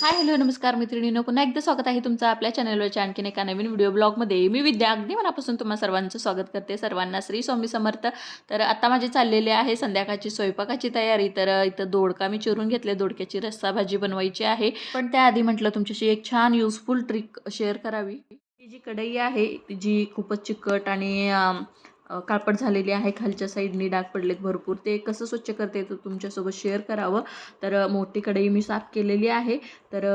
Hi hello नमस्कार मैत्रिणींनो, पुन्हा एकदा स्वागत आहे तुमचं आपल्या चॅनलवरच्या आणखीन एका नवीन व्हिडिओ ब्लॉगमध्ये. मी विद्या अगदी मनापासून तुम्हा सर्वांचं स्वागत करते. सर्वांना श्री स्वामी समर्थ. तर आता माझे चाललेले आहे संध्याकाळची स्वयंपाकाची तयारी. तर इथं दोडका मी चिरून घेतले, दोडक्याची रस्सा भाजी बनवायची आहे. पण त्याआधी म्हटलं तुमच्याशी एक छान युजफुल ट्रिक शेअर करावी. ही जी कढई आहे जी खूपच चिकट आणि काळपट झालेली आहे, खालच्या साईडनी डाग पडलेत भरपूर. ते कसं स्वच्छ करते तर तुमच्यासोबत शेअर करावं. तर मोठी कढई मी साफ केलेली आहे. तर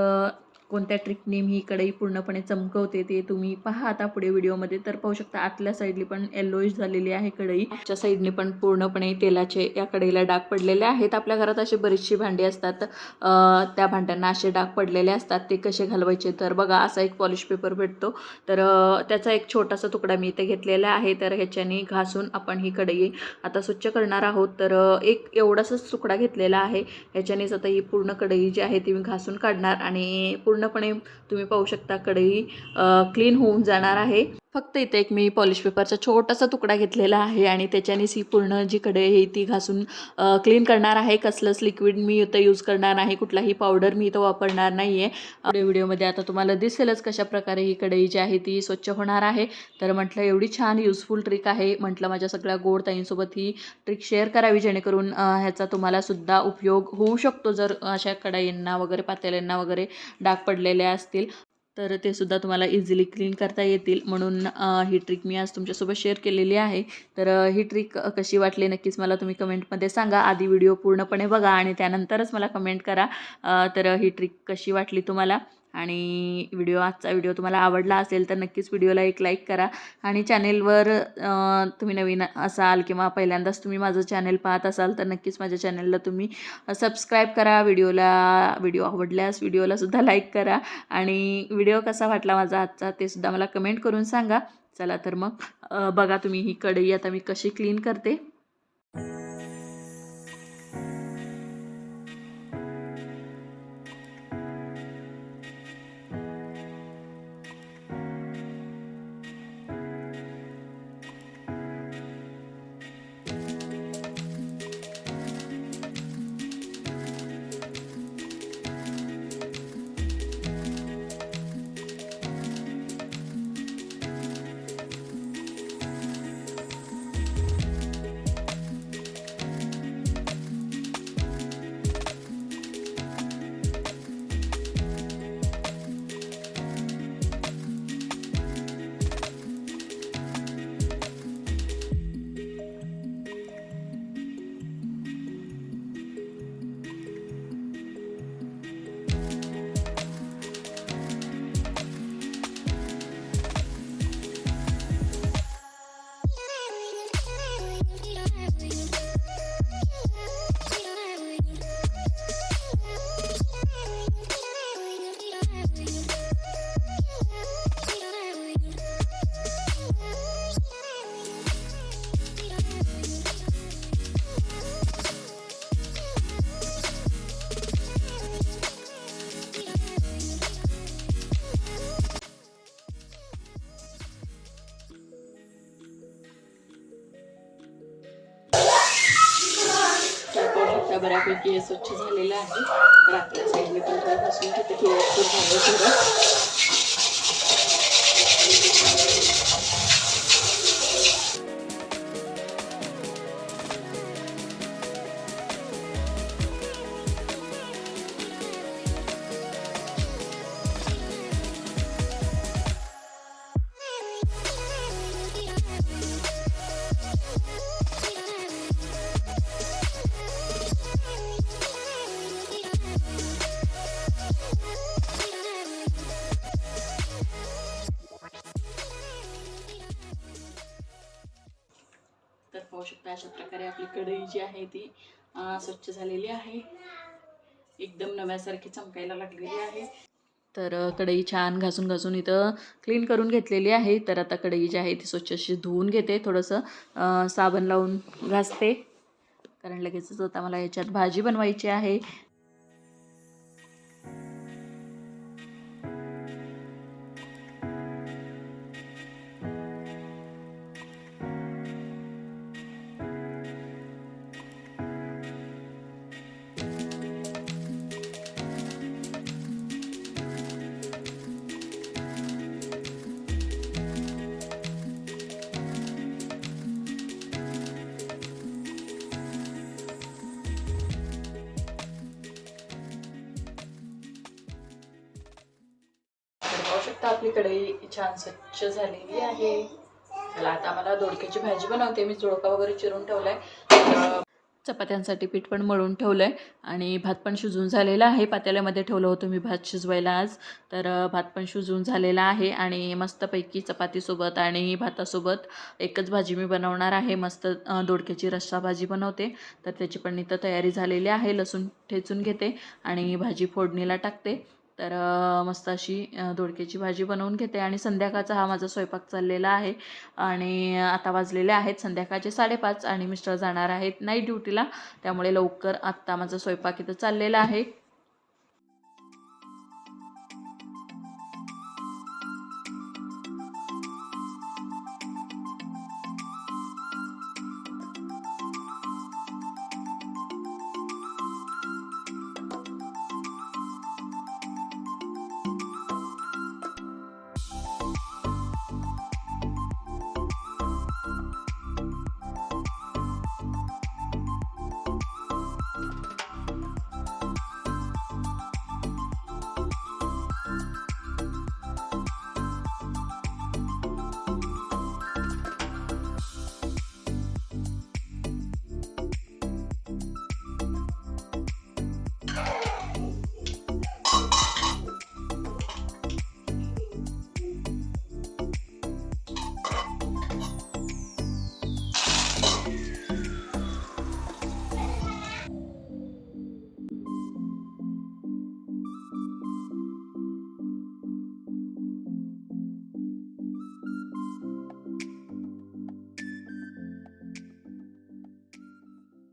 कोणत्या ट्रिकने मी ही कढई पूर्णपणे चमकवते ते तुम्ही पहा आता पुढे व्हिडिओमध्ये. तर पाहू शकता आतल्या साईडनी पण येल्लोइश झालेली आहे कढई, मागच्या साईडने पण पूर्णपणे तेलाचे या कढईला डाग पडलेले आहेत. आपल्या घरात अशी बरीचशी भांडी असतात, त्या भांड्यांना असे डाग पडलेले असतात. ते कसे घालवायचे तर बघा, असा एक पॉलिश पेपर भेटतो. तर त्याचा एक छोटासा तुकडा मी इथे घेतलेला आहे. तर ह्याच्याने घासून आपण ही कढई आता स्वच्छ करणार आहोत. तर एक एवढासाच तुकडा घेतलेला आहे. ह्याच्यानेच आता ही पूर्ण कढई जी आहे ती मी घासून काढणार आणि पूर्णपणे तुम्ही पाहू शकता कढई क्लीन होऊन जाणार आहे. फक्त इथे एक मी पॉलिश पेपरचा छोटासा तुकडा घेतलेला आहे आणि त्याच्यानेच ही पूर्ण जी कढई आहे ती घासून क्लीन करणार आहे. कसलंच लिक्विड मी इथं यूज करणार नाही, कुठलाही पावडर मी इथं वापरणार नाही आहे. व्हिडिओमध्ये आता तुम्हाला दिसेलच कशा प्रकारे ही कढई जी आहे ती स्वच्छ होणार आहे. तर म्हटलं एवढी छान युजफुल ट्रिक आहे, म्हटलं माझ्या सगळ्या गोड ताईंसोबत ही ट्रिक शेअर करावी, जेणेकरून ह्याचा तुम्हाला सुद्धा उपयोग होऊ शकतो. जर अशा कढईंना वगैरे पातेल्यांना वगैरे डाग पडलेले असतील तर ते सुद्धा तुम्हाला इझिली क्लीन करता येतील. म्हणून ही ट्रिक मी आज तुमच्यासोबत शेअर केलेली आहे. तर ही ट्रिक कशी वाटली नक्कीच मला तुम्ही कमेंटमध्ये सांगा. आधी व्हिडिओ पूर्णपणे बघा आणि त्यानंतरच मला कमेंट करा तर ही ट्रिक कशी वाटली तुम्हाला. आणि आजचा व्हिडिओ तुम्हाला आवडला असेल तर नक्कीच व्हिडिओला एक लाईक करा. आणि चॅनेलवर तुम्ही नवीन असाल किंवा पहिल्यांदाच तुम्ही माझं चॅनल पाहत असाल तर नक्कीच माझ्या चॅनलला तुम्ही सबस्क्राईब करा. व्हिडिओ आवडल्यास व्हिडिओला सुद्धा लाईक करा. आणि व्हिडिओ कसा वाटला माझा आजचा ते सुद्धा मला कमेंट करून सांगा. चला तर मग बघा तुम्ही ही कढई आता मी कशी क्लीन करते. बऱ्यापैकी हे स्वच्छ झालेलं आहे. तर आपल्या साईडने पण थोडं घासून घेते, थोडं. तर पाहू शकता अशा प्रकारे आपली कढई जी आहे ती स्वच्छ झालेली आहे. एकदम नव्यासारखी चमकायला लागलेली आहे. तर कढई छान घासून घासून इथं क्लीन करून घेतलेली आहे. तर आता कढई जी आहे ती स्वच्छ अशी धुवून घेते, थोडंसं साबण लावून घासते, कारण लगेचच आता मला याच्यात भाजी बनवायची आहे. आता आपली कढई छान स्वच्छ झालेली आहे. चला आता मला दोडक्याची भाजी बनवते. मी दोडका वगैरे चिरून ठेवलाय. चपात्यांसाठी पीठ पण मळून ठेवलंय आणि भात पण शिजून झालेला आहे. पातेल्यामध्ये ठेवलं होतं मी भात शिजवायला आज. तर भात पण शिजून झालेला आहे आणि मस्तपैकी चपातीसोबत आणि भातासोबत एकच भाजी मी बनवणार आहे. मस्त दोडक्याची रस्सा भाजी बनवते. तर त्याची पण इथं तयारी झालेली आहे. लसूण ठेचून घेते आणि भाजी फोडणीला टाकते. तर मस्त अशी दोडक्याची भाजी बनवून घेते आणि संध्याकाळचा हा माझा स्वयंपाक चाललेला आहे. आणि आता वाजलेले आहेत संध्याकाळचे 5:30 आणि मिस्टर जाणार आहेत नाईट ड्युटीला. त्यामुळे लवकर आत्ता माझा स्वयंपाक इथं चाललेला आहे.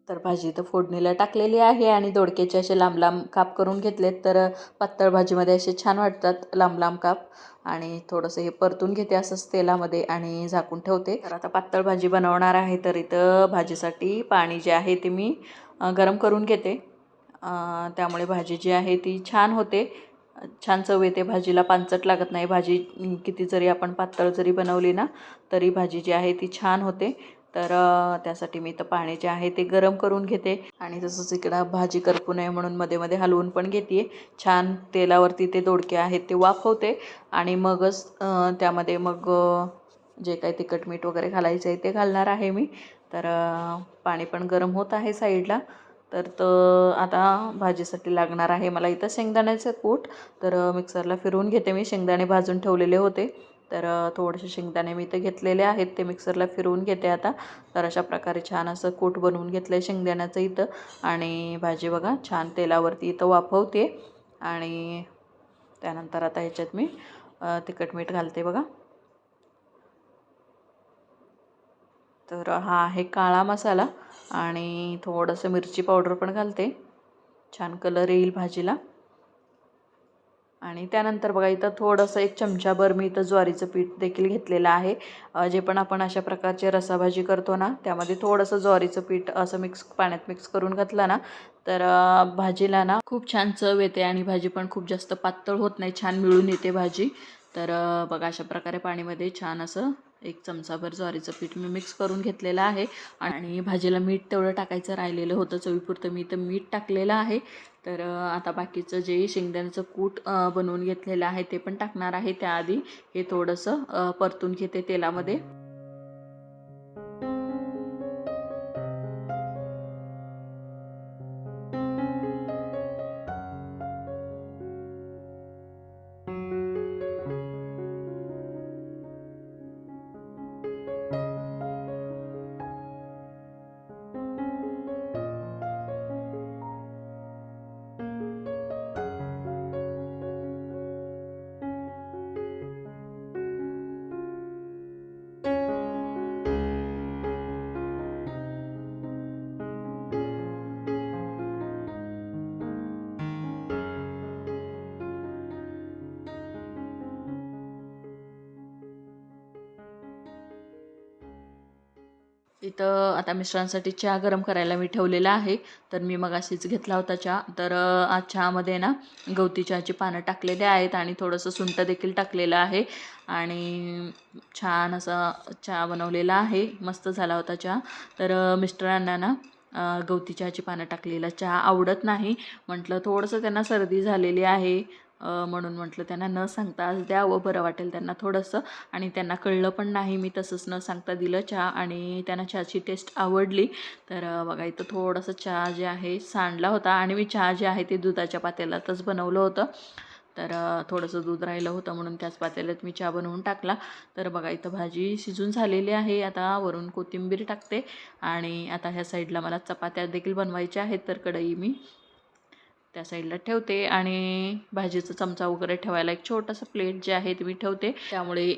तर भाजी तर फोडणीला टाकलेली आहे आणि दोडक्याचे असे लांब लांब काप करून घेतलेत. तर पातळ भाजीमध्ये असे छान वाटतात लांब लांब काप. आणि थोडंसं हे परतून घेते असंच तेलामध्ये आणि झाकून ठेवते. तर आता पातळ भाजी बनवणार आहे. तर इथं भाजीसाठी पाणी जे आहे ते मी गरम करून घेते. त्यामुळे भाजी जी आहे ती छान होते, छान चव येते भाजीला, पांचट लागत नाही. भाजी किती जरी आपण पातळ जरी बनवली ना तरी भाजी जी आहे ती छान होते. तर त्यासाठी मी तर पाणी जे आहे ते गरम करून घेते आणि तसंच इकडं भाजी करपू नये म्हणून मध्ये मध्ये हलवून पण घेते. छान तेलावरती ते दोडके आहेत ते वाफवते आणि मगच त्यामध्ये मग जे काही तिखट मीठ वगैरे घालायचं आहे ते घालणार आहे मी. तर पाणी पण गरम होत आहे साईडला. तर आता भाजीसाठी लागणार आहे मला इथं शेंगदाण्याचं कूट. तर मिक्सरला फिरवून घेते मी. शेंगदाणे भाजून ठेवलेले होते. तर थोडेसे शेंगदाणे मी इथं घेतलेले आहेत, ते मिक्सरला फिरवून घेते आता. तर अशा प्रकारे छान असं कूट बनवून घेतलं आहे शेंगदाण्याचं इथं. आणि भाजी बघा छान तेलावरती इथं वाफवते आणि त्यानंतर आता ह्याच्यात मी तिखट मीठ घालते बघा. तर हा आहे काळा मसाला आणि थोडंसं मिरची पावडर पण घालते, छान कलर येईल भाजीला. आणि त्यानंतर बघा इथं थोडंसं 1 चमचाभर मी इथं ज्वारीचं पीठ देखील घेतलेलं आहे. जे पण आपण अशा प्रकारचे रसाभाजी करतो ना त्यामध्ये थोडंसं ज्वारीचं पीठ असं पाण्यात मिक्स करून घातलं ना तर भाजीला ना खूप छान चव येते आणि भाजी पण खूप जास्त पातळ होत नाही, छान मिळून येते भाजी. तर बघा अशा प्रकारे पाणीमध्ये छान असं 1 चमचाभर ज्वारीचं पीठ मी मिक्स करून घेतलेलं आहे. आणि भाजीला मीठ तेवढं टाकायचं राहिलेलं होतं, चवीपुरतं मी इथं मीठ टाकलेलं आहे. तर आता बाकीचं जे शेंगदाण्याचं कूट बनवून घेतलेलं आहे ते पण टाकणार आहे. त्याआधी हे थोडंसं परतून घेते तेलामध्ये. इथं आता मिस्टरांसाठी चहा गरम करायला मी ठेवलेला आहे. तर मी मगाशीच घेतला होता चहा. तर आज चहामध्ये ना गवती चहाची पानं टाकलेली आहेत आणि थोडंसं सुंठ देखील टाकलेलं आहे आणि छान असा चहा बनवलेला आहे. मस्त झाला होता चहा. तर मिस्टरांना ना गवती चहाची पानं टाकलेला चहा आवडत नाही. म्हटलं थोडंसं त्यांना सर्दी झालेली आहे, म्हणून म्हटलं त्यांना न सांगता आज द्यावं, बरं वाटेल त्यांना थोडंसं. आणि त्यांना कळलं पण नाही, मी तसंच न सांगता दिलं चहा आणि त्यांना चहाची टेस्ट आवडली. तर बघा इथं थोडंसं चहा जे आहे सांडला होता आणि मी चहा जे आहे ते दुधाच्या पातेल्यातच बनवलं होतं. तर थोडंसं दूध राहिलं होतं म्हणून त्याच पातेल्यात मी चहा बनवून टाकला. तर बघा इथं भाजी शिजून झालेली आहे. आता वरून कोथिंबीर टाकते आणि आता ह्या साईडला मला चपात्या देखील बनवायच्या आहेत. तर कढई मी त्या साईडला ठेवते आणि भाजीचा चमचा वगैरे ठेवायला एक छोटंसं प्लेट जे आहे ते मी ठेवते. त्यामुळे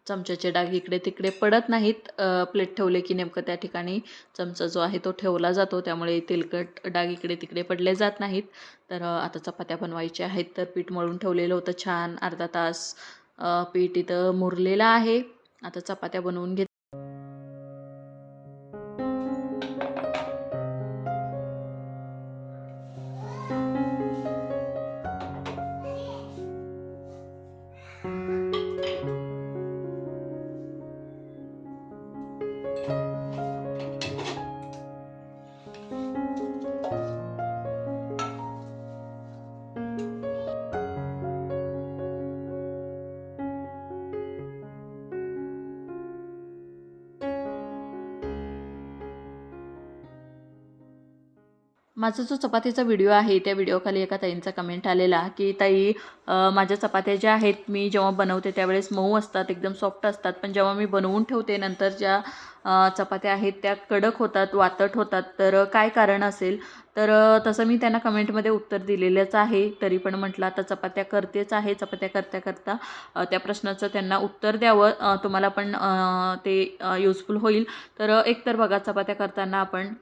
चमच्याचे डाग इकडे तिकडे पडत नाहीत. प्लेट ठेवले की नेमकं त्या ठिकाणी चमचा जो आहे तो ठेवला जातो, त्यामुळे तेलकट डाग इकडे तिकडे पडले जात नाहीत. तर आता चपात्या बनवायच्या आहेत. तर पीठ मळून ठेवलेलं होतं छान अर्धा तास. पीठ इथं मुरलेलं आहे. आता चपात्या बनवून घेते. माझा जो चपातीचा व्हिडिओ आहे त्या व्हिडिओखाली एका ताईंचा कमेंट आलेला की ताई, माझ्या चपात्या ज्या आहेत मी जेव्हा बनवते त्यावेळेस मऊ असतात, एकदम सॉफ्ट असतात, पण जेव्हा मी बनवून ठेवते नंतर ज्या चपात्या आहेत त्या कडक होतात, वातट होतात, तर काय कारण असेल? तर तसं मी त्यांना कमेंटमध्ये उत्तर दिलेलंच आहे. तरी पण म्हटलं आता चपात्या करतेच आहे. चपात्या करता करता त्या प्रश्नाचं त्यांना उत्तर द्यावं, तुम्हाला पण ते युजफुल होईल. तर एकतर बघा, चपात्या करताना आपण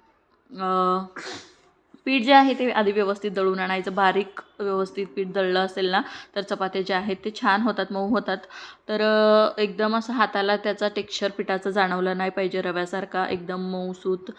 पीठ जे आहे ते आधी व्यवस्थित दळून आणायचं. बारीक व्यवस्थित पीठ दळलं असेल ना तर चपात्या ज्या आहेत ते छान होतात, मऊ होतात. तर एकदम असं हाताला त्याचा टेक्स्चर पिठाचं जाणवलं नाही पाहिजे, रव्यासारखा एकदम मऊसूत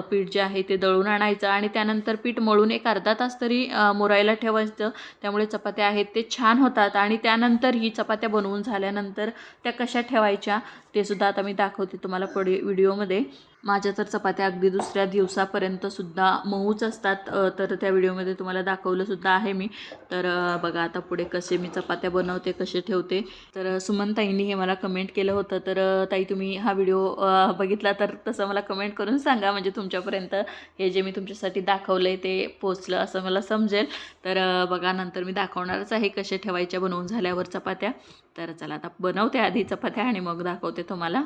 पीठ जे आहे ते दळून आणायचं आणि त्यानंतर पीठ मळून एक अर्धा तास तरी मुरायला ठेवायचं. त्यामुळे चपात्या आहेत ते छान होतात. आणि त्यानंतर ही चपात्या बनवून झाल्यानंतर त्या कशा ठेवायच्या ते सुद्धा आता मी दाखवते तुम्हाला पुढे व्हिडिओमध्ये. माझ्या तर चपात्या अगदी दुसऱ्या दिवसापर्यंतसुद्धा मऊच असतात. तर त्या व्हिडिओमध्ये तुम्हाला दाखवलंसुद्धा आहे मी. तर बघा आता पुढे कसे मी चपात्या बनवते, कसे ठेवते. तर सुमनताईंनी हे मला कमेंट केलं होतं. तर ताई, तुम्ही हा व्हिडिओ बघितला तर तसं मला कमेंट करून सांगा, म्हणजे तुमच्यापर्यंत हे जे मी तुमच्यासाठी दाखवलं आहे ते पोचलं असं मला समजेल. तर बघा नंतर मी दाखवणारच आहे कसे ठेवायच्या बनवून झाल्यावर चपात्या. तर चला आता बनवते आधी चपात्या आणि मग दाखवते तुम्हाला.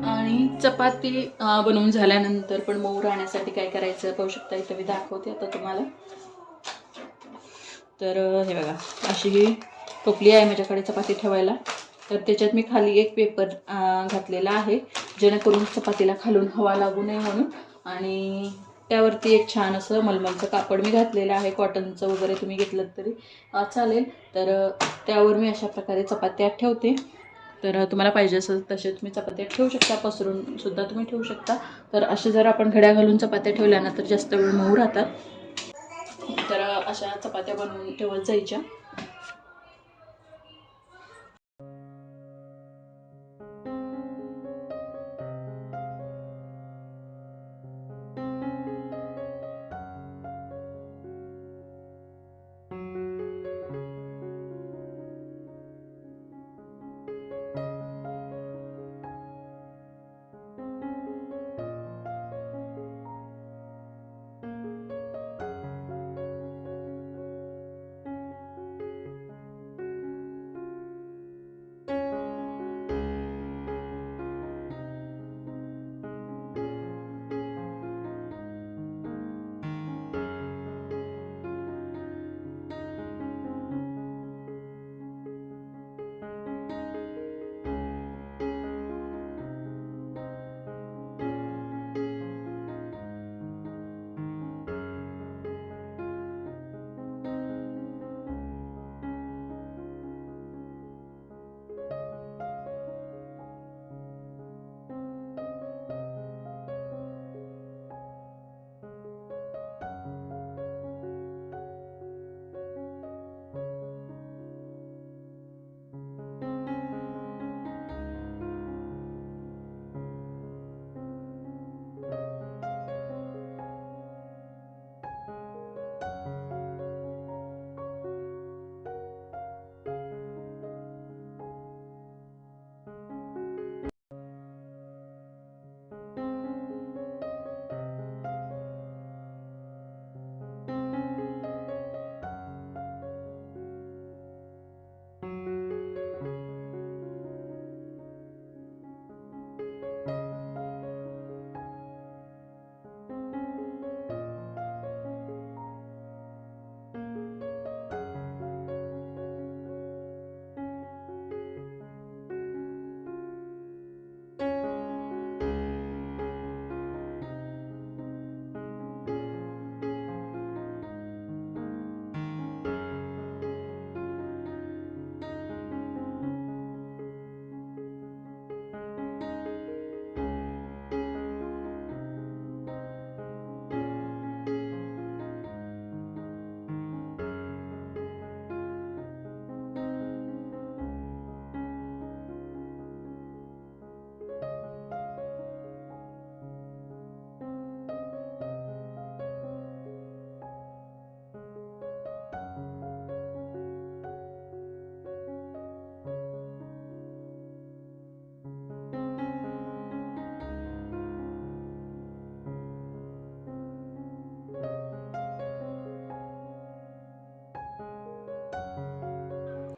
आणि चपाती बनवून झाल्यानंतर पण मऊ राहण्यासाठी काय करायचं पाहू शकता. इथं मी दाखवते आता तुम्हाला. तर हे बघा, अशी ही टोपली आहे माझ्याकडे चपाती ठेवायला. तर त्याच्यात मी खाली एक पेपर घातलेला आहे, जेणेकरून चपातीला खालून हवा लागू नये म्हणून. आणि त्यावरती एक छान असं मलमलचं कापड मी घातलेलं आहे, कॉटनचं वगैरे तुम्ही घेतलं तरी चालेल. तर त्यावर मी अशा प्रकारे चपात्या ठेवते. तर तुम्हाला पाहिजे असेल तसेच मी चपात्या ठेवू शकता, पसरून सुद्धा तुम्ही ठेवू शकता. तर असे जर आपण घड्या घालून चपात्या ठेवल्या ना तर जास्त वेळ मऊ राहतात. तर अशा चपात्या बनवून ठेवत जायच्या.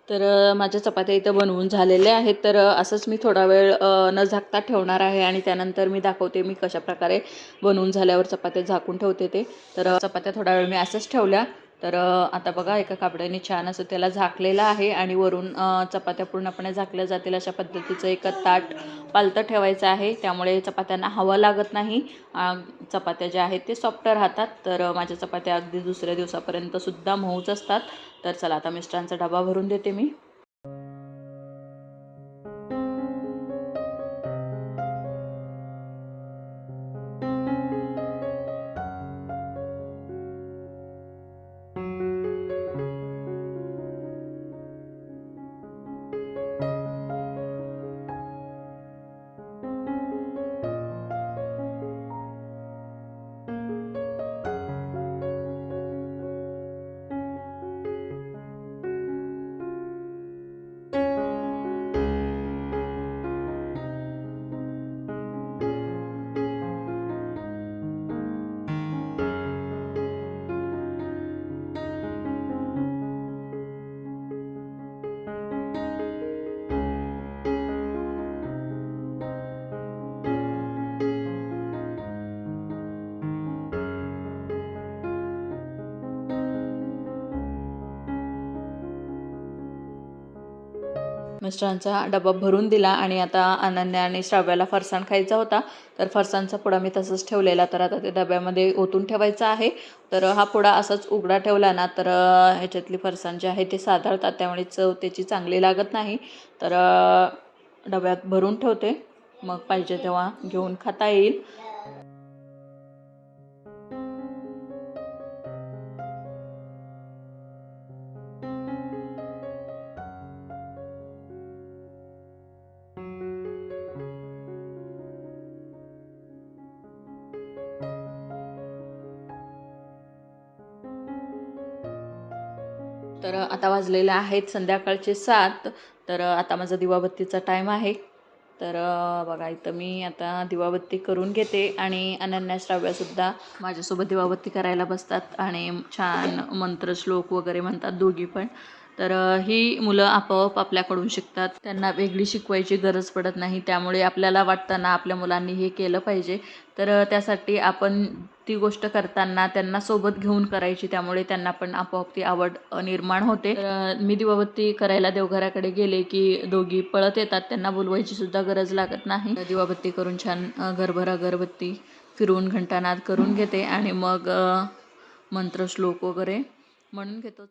तर माझ्या चपात्या इथं बनवून झालेल्या आहेत. तर असंच मी थोडा वेळ न झाकता ठेवणार आहे आणि त्यानंतर मी दाखवते मी कशाप्रकारे बनवून झाल्यावर चपात्या झाकून ठेवते ते. तर चपात्या थोडा वेळ मी असंच ठेवल्या. तर आता बघा एका कापडाने छान असं त्याला झाकलेलं आहे आणि वरून चपात्या पूर्णपणे झाकल्या जातील अशा पद्धतीचं एक ताट पालतं ठेवायचं आहे. त्यामुळे चपात्यांना हवा लागत नाही. चपात्या ज्या आहेत ते सॉफ्ट राहतात. तर माझ्या चपात्या अगदी दुसऱ्या दिवसापर्यंत सुद्धा मऊच असतात. तर चला आता मिस्टरांचा डबा भरून देते मी. मिस्टरांचा डबा भरून दिला आणि आता अनन्या आणि श्राव्याला फरसाण खायचा होता. तर फरसाणचा पुडा मी तसंच ठेवलेला. तर आता ते डब्यामध्ये ओतून ठेवायचा आहे. तर हा पुडा असाच उघडा ठेवला ना तर ह्याच्यातली फरसाण जे आहे ते साधारतात. त्यामुळे चव त्याची चांगली लागत नाही. तर डब्यात भरून ठेवते. मग पाहिजे तेव्हा घेऊन खाता येईल. तर आता वाजलेले आहेत संध्याकाळचे 7. तर आता माझा दिवाबत्तीचा टाईम आहे. तर बघा इथं मी आता दिवाबत्ती करून घेते आणि अनन्या श्राव्यासुद्धा माझ्यासोबत दिवाबत्ती करायला बसतात आणि छान मंत्र श्लोक वगैरे म्हणतात दोघी पण. तर ही मुलं आपोआप आपल्याकडून शिकतात. त्यांना वेगळी शिकवायची गरज पडत नाही. त्यामुळे आपल्याला वाटतं ना आपल्या मुलांनी हे केलं पाहिजे. तर त्यासाठी आपण ती गोष्ट करताना त्यांना सोबत घेऊन करायची. त्यामुळे त्यांना पण आपोआप ती आवड निर्माण होते. तर मी दिवाबत्ती करायला देवघराकडे गेले की दोघी पळत येतात. त्यांना बोलवायची सुद्धा गरज लागत नाही. दिवाबत्ती करून छान घरभर अगरबत्ती फिरवून घंटानाद करून घेते आणि मग मंत्र श्लोक वगैरे म्हणून घेतो.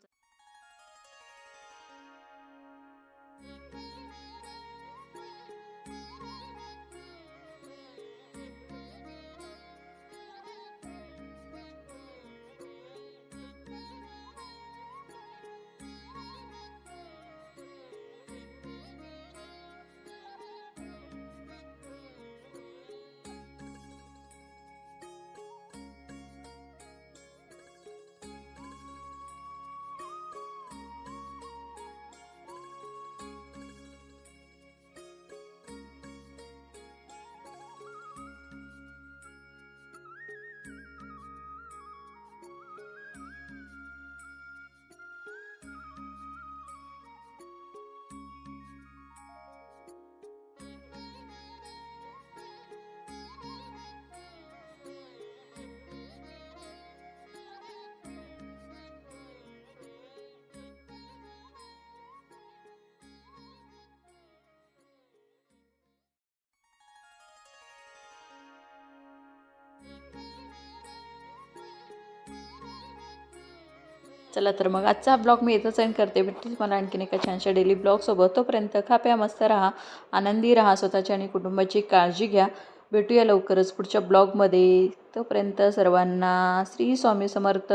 चला तर मग आजचा ब्लॉग मी इथंच एंड करते. भेटते तुम्हाला आणखीन एका छानशा डेली ब्लॉगसोबत. तोपर्यंत खाप्या मस्त राहा, आनंदी राहा, स्वतःची आणि कुटुंबाची काळजी घ्या. भेटूया लवकरच पुढच्या ब्लॉगमध्ये. तोपर्यंत सर्वांना श्री स्वामी समर्थ.